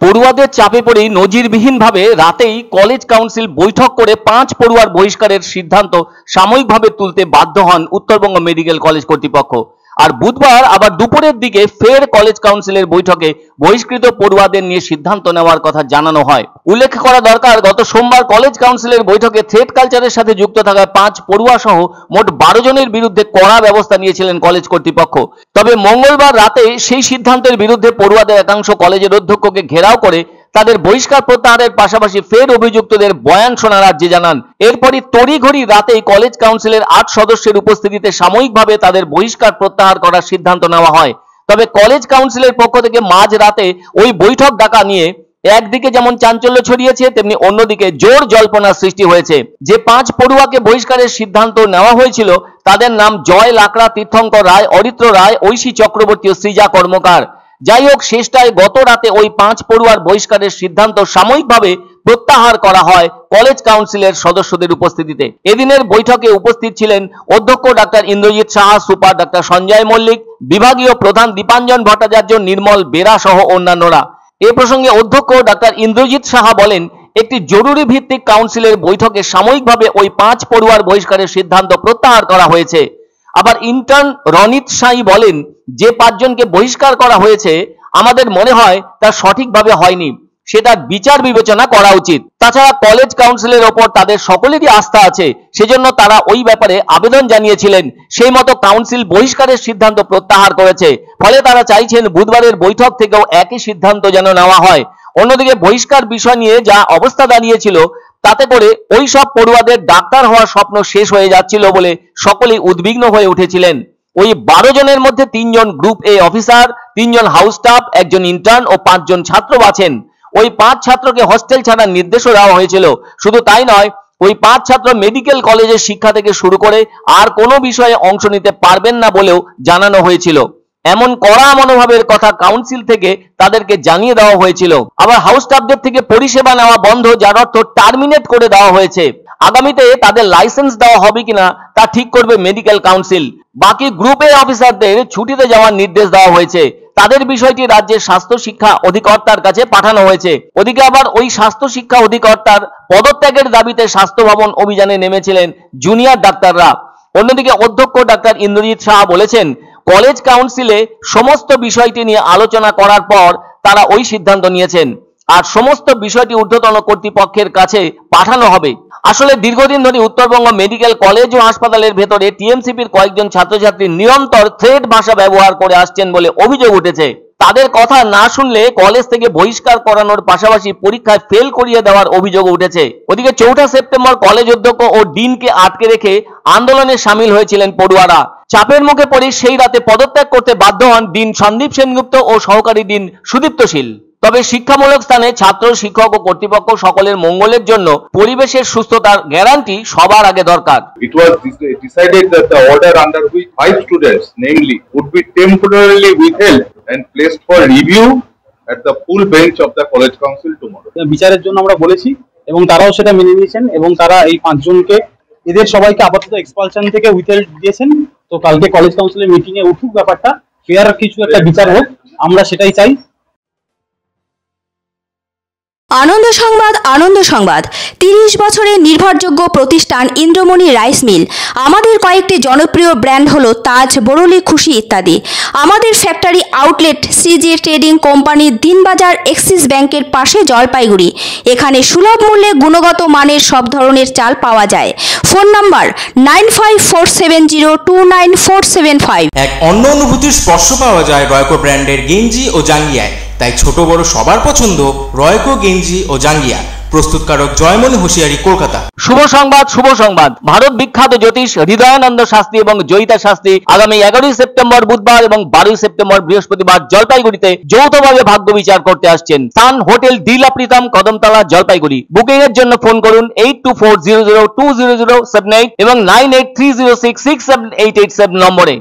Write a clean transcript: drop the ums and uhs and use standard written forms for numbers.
পড়ুয়াদের চাপে পড়েই নজিরবিহীনভাবে রাতেই কলেজ কাউন্সিল বৈঠক করে 5 পড়ুয়ার বহিষ্কারের সিদ্ধান্ত সাময়িকভাবে তুলতে বাধ্য হন উত্তরবঙ্গ মেডিকেল কলেজ কর্তৃপক্ষ। আর বুধবার আবার দুপুরের দিকে ফের কলেজ কাউন্সিলের বৈঠকে বহিষ্কৃত পড়ুয়াদের নিয়ে সিদ্ধান্ত নেওয়ার কথা জানানো হয়। উল্লেখ করা দরকার, গত সোমবার কলেজ কাউন্সিলের বৈঠকে থ্রেড কালচারের সাথে যুক্ত থাকা 5 পড়ুয়া সহ মোট 12 জনের বিরুদ্ধে কড়া ব্যবস্থা নিয়েছিলেন কলেজ কর্তৃপক্ষ। তবে মঙ্গলবার রাতে সেই সিদ্ধান্তের বিরুদ্ধে পড়ুয়াদের একাংশ কলেজের অধ্যক্ষকে ঘেরাও করে তাদের বহিষ্কার প্রত্যাহারের পাশাপাশি ফের অভিযুক্তদের বয়ান শোনার আর্জি জানান। এরপরই তড়িঘড়ি রাতেই কলেজ কাউন্সিলের 8 সদস্যের উপস্থিতিতে সাময়িকভাবে তাদের বহিষ্কার প্রত্যাহার করার সিদ্ধান্ত নেওয়া হয়। তবে কলেজ কাউন্সিলের পক্ষ থেকে মাঝ রাতে ওই বৈঠক ডাকা নিয়ে একদিকে যেমন চাঞ্চল্য ছড়িয়েছে, তেমনি অন্যদিকে জোর জল্পনার সৃষ্টি হয়েছে। যে 5 পড়ুয়াকে বহিষ্কারের সিদ্ধান্ত নেওয়া হয়েছিল তাদের নাম জয় লাকড়া, তীর্থঙ্কর রায়, অরিত্র রায়, ঐশী চক্রবর্তী ও সৃজা কর্মকার। যাই হোক, শেষটায় গত রাতে ওই 5 পড়ুয়ার বহিষ্কারের সিদ্ধান্ত সাময়িকভাবে প্রত্যাহার করা হয় কলেজ কাউন্সিলের সদস্যদের উপস্থিতিতে। এদিনের বৈঠকে উপস্থিত ছিলেন অধ্যক্ষ doctor Indrajit Saha, super doctor Sanjay Mallik, বিভাগীয় প্রধান দীপাঞ্জন ভট্টাচার্য, নির্মল বেরা সহ অন্যান্যরা। এ প্রসঙ্গে অধ্যক্ষ ডাক্তার ইন্দ্রজিৎ সাহা বলেন, একটি জরুরি ভিত্তিক কাউন্সিলের বৈঠকে সাময়িকভাবে ওই 5 পড়ুয়ার বহিষ্কারের সিদ্ধান্ত প্রত্যাহার করা হয়েছে। আবার ইন্টার্ন রনিত সাই বলেন, যে 5 জনকে বহিষ্কার করা হয়েছে আমাদের মনে হয় তা সঠিকভাবে হয়নি, সেটা বিচার বিবেচনা করা উচিত। তাছাড়া কলেজ কাউন্সিলের ওপর তাদের সকলেরই আস্থা আছে, সেজন্য তারা ওই ব্যাপারে আবেদন জানিয়েছিলেন, সেই মতো কাউন্সিল বহিষ্কারের সিদ্ধান্ত প্রত্যাহার করেছে। ফলে তারা চাইছেন বুধবারের বৈঠক থেকেও একই সিদ্ধান্ত যেন নেওয়া হয়। অন্যদিকে বহিষ্কার বিষয় নিয়ে যা অবস্থা দাঁড়িয়েছিল তাতে করে ওই সব পড়ুয়াদের ডাক্তার হওয়ার স্বপ্ন শেষ হয়ে যাচ্ছিল বলে সকলেই উদ্বিগ্ন হয়ে উঠেছিলেন। ওই 12 জনের মধ্যে 3 জন গ্রুপ এ অফিসার, 3 জন হাউস স্টাফ, 1 জন ইন্টার্ন ও 5 জন ছাত্র আছেন। ওই 5 ছাত্রকে হস্টেল ছাড়ার নির্দেশও দেওয়া হয়েছিল। শুধু তাই নয়, ওই 5 ছাত্র মেডিকেল কলেজের শিক্ষা থেকে শুরু করে আর কোনো বিষয়ে অংশ নিতে পারবেন না বলেও জানানো হয়েছিল। এমন কড়া মনোভাবের কথা কাউন্সিল থেকে তাদেরকে জানিয়ে দেওয়া হয়েছিল। আবার হাউস স্টাফদের থেকে পরিষেবা নেওয়া বন্ধ, যার অর্থ টার্মিনেট করে দেওয়া হয়েছে। আগামীতে তাদের লাইসেন্স দেওয়া হবে কিনা তা ঠিক করবে মেডিকেল কাউন্সিল। বাকি গ্রুপ এ অফিসারদের ছুটিতে যাওয়ার নির্দেশ দেওয়া হয়েছে। তাদের বিষয়টি রাজ্যের স্বাস্থ্য শিক্ষা অধিকর্তার কাছে পাঠানো হয়েছে। ওদিকে আবার ওই স্বাস্থ্য শিক্ষা অধিকর্তার পদত্যাগের দাবিতে স্বাস্থ্য ভবন অভিযানে নেমেছিলেন জুনিয়র ডাক্তাররা। অন্যদিকে অধ্যক্ষ ডাক্তার ইন্দ্রজিৎ সাহা বলেছেন, কলেজ কাউন্সিলে সমস্ত বিষয়টি নিয়ে আলোচনা করার পর তারা ওই সিদ্ধান্ত নিয়েছেন, আর সমস্ত বিষয়টি ঊর্ধ্বতন কর্তৃপক্ষের কাছে পাঠানো হবে। আসলে দীর্ঘদিন ধরে উত্তরবঙ্গ মেডিকেল কলেজ ও হাসপাতালের ভেতরে টিএমসিপির কয়েকজন ছাত্রছাত্রী নিরন্তর থ্রেড ভাষা ব্যবহার করে আসছেন বলে অভিযোগ উঠেছে। তাদের কথা না শুনলে কলেজ থেকে বহিষ্কার করানোর পাশাপাশি পরীক্ষায় ফেল করিয়ে দেওয়ার অভিযোগ উঠেছে। ওদিকে 4 সেপ্টেম্বর কলেজ অধ্যক্ষ ও ডিনকে আটকে রেখে আন্দোলনে সামিল হয়েছিলেন পড়ুয়ারা। চাপের মুখে পড়ে সেই রাতে পদত্যাগ করতে বাধ্য হন ডিন সন্দীপ সেনগুপ্ত ও সহকারী ডিন সুদীপ্ত শীল। তবে শিক্ষামূলক স্থানে ছাত্র, শিক্ষক ও কর্তৃপক্ষ সকলের মঙ্গলের জন্য পরিবেশের সুস্থতার গ্যারান্টি সবার আগে দরকার। It was decided that the order under which 5 students, namely, would be temporarily withheld and placed for review at the full bench of the college council tomorrow. বিচারের জন্য আমরা বলেছি এবং তারাও সেটা মেনে নিয়েছেন এবং তারা এই 5 জনকে এদের সবাইকে আপাতত এক্সপালশন থেকে উইথহেল্ড দিয়েছেন। তো কালকে কলেজ কাউন্সিলের মিটিং এ উঠুক ব্যাপারটা, ফেয়ার কিছু একটা বিচার হোক, আমরা সেটাই চাই। আনন্দ সংবাদ, আনন্দ সংবাদ। 30 বছরের নির্ভরযোগ্য প্রতিষ্ঠান ইন্দ্রমণি রাইস মিল। আমাদের কয়েকটি জনপ্রিয় ব্র্যান্ড হলো তাজ, বরলি, খুশি ইত্যাদি। আমাদের factory outlet CG trading company, Dinbazar, axis ব্যাংকের পাশে, জলপাইগুড়ি। এখানে সুলভ মূল্যে গুণগত মানের সব ধরনের চাল পাওয়া যায়। Phone number 9547029475। এক অন্য অনুভূতির স্পর্শ পাওয়া যায় রয়কো ব্র্যান্ডের গেঞ্জি ও জাঙ্গিয়ায়। তাই ছোট বড় সবার পছন্দ রয়কো গেঞ্জি ও জাঙ্গিয়া। প্রস্তুতকারক জয়মনি হোশিয়ারি, কলকাতা। শুভ সংবাদ, শুভ সংবাদ। ভারত বিখ্যাত জ্যোতিষ হৃদয়ানন্দ শাস্ত্রী এবং জয়িতা শাস্ত্রী আগামী 11 সেপ্টেম্বর বুধবার এবং 12 সেপ্টেম্বর বৃহস্পতিবার জলপাইগুড়িতে যৌথভাবে ভাগ্য বিচার করতে আসছেন। সান হোটেল ডিলা প্রীতম, কদমতলা, জলপাইগুড়ি। বুকিং এর জন্য ফোন করুন 8240020078 এবং 9830667887 নম্বরে।